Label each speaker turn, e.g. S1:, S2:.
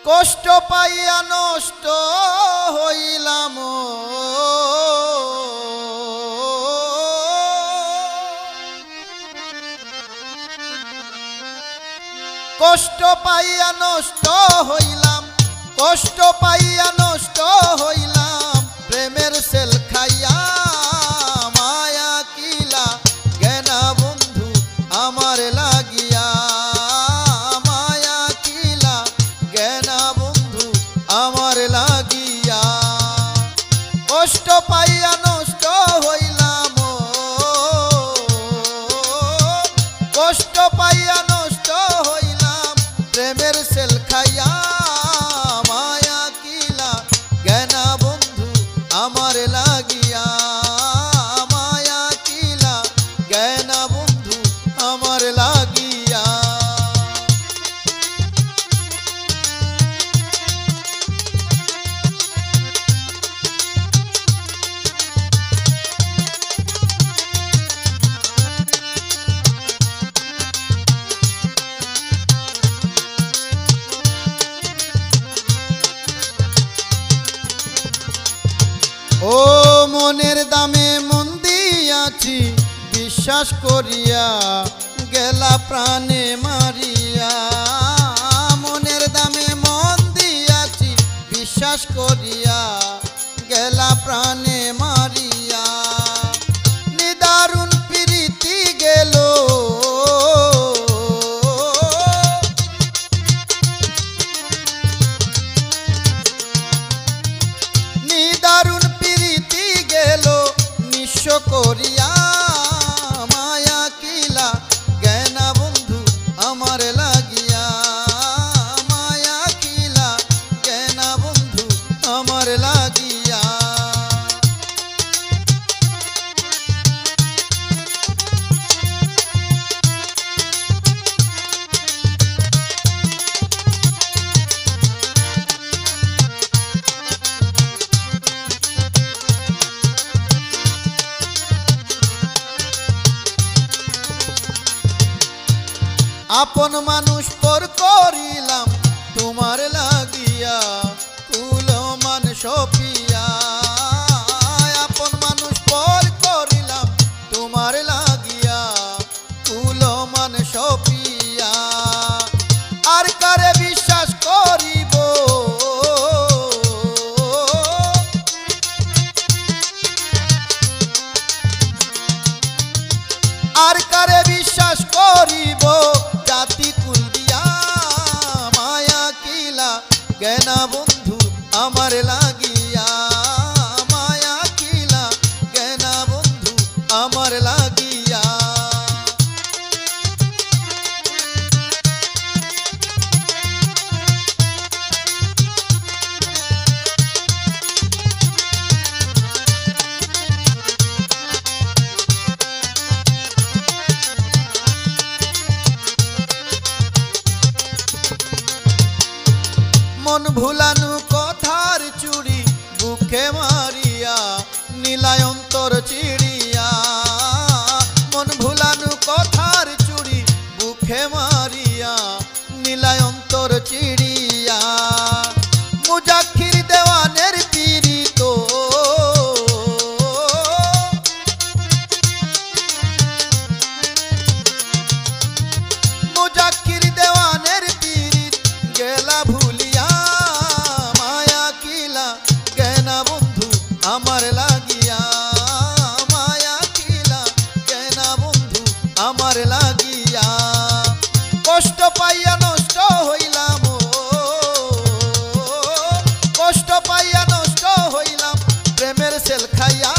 S1: কষ্ট পাইয়া নষ্ট হইলাম, কষ্ট পাইয়া নষ্ট হইলাম, কষ্ট পাইয়া নষ্ট হইলাম, প্রেমের সেল খাইয়া মায়া কিলা গেনা বন্ধু আমার লাগিয়া, মায়া কিলা গেনা বন্ধু আমার লাগিয়া, কষ্ট পাইয়া নষ্ট হইলাম, কষ্ট পাইয়া নষ্ট হইলাম, প্রেমের সেল খাইয়া মায়া কিলা গেনা বন্ধু আমার লাগিয়া, মায়া কিলা গেনা বন্ধু আমার লাগিয়া। ও মনের দামে মন দিয়াছি বিশ্বাস করিয়া, গেলা প্রাণে মারিয়া, মনের দামে মন দিয়াছি বিশ্বাস করিয়া, গেলা প্রাণে মারিয়া, নিদারুণ প্রীতি গেল, নিদারুণ প্রীতি গেল নিঃস্ব করিয়া, মায়া কিলা গেনা বন্ধু আমার লাগিয়া, মায়া কিলা গেনা বন্ধু আমার লাগিয়া। আপন মানুষ পর করিলাম তোমার লাগিয়া, কুল মান সপিয়া, আপন মানুষ পর করিলাম তোমার লাগিয়া, কুল মান সপিয়া, আর কারে বিশ্বাস করিব, আর কারে বিশ্বাস করিব, জাতি কুল দিয়া মায়া কিলা গেনা বন্ধু আমার লাগিয়া, মায়া কিলা গেনা বন্ধু আমার লাগিয়া। মন ভুলানো কথার চুড়ি বুকে মারিয়া, নীলায় অন্তর চিড়িয়া, মন ভুলানো কথার চুড়ি বুকে মারিয়া, নীলায় অন্তর চিড়িয়া, মুজাক্কির দেওয়ানের পীড়িত, মুজাক্কির দেওয়ানের পীড়িত গেলা ভুলিয়া, মায়া কিলা গেনা বন্ধু আমার লাগিয়া, মায়া কিলা গেনা বন্ধু আমার লাগিয়া, কষ্ট পাইয়া নষ্ট হইলাম, কষ্ট পাইয়া নষ্ট হইলাম, প্রেমের সেল খাইয়া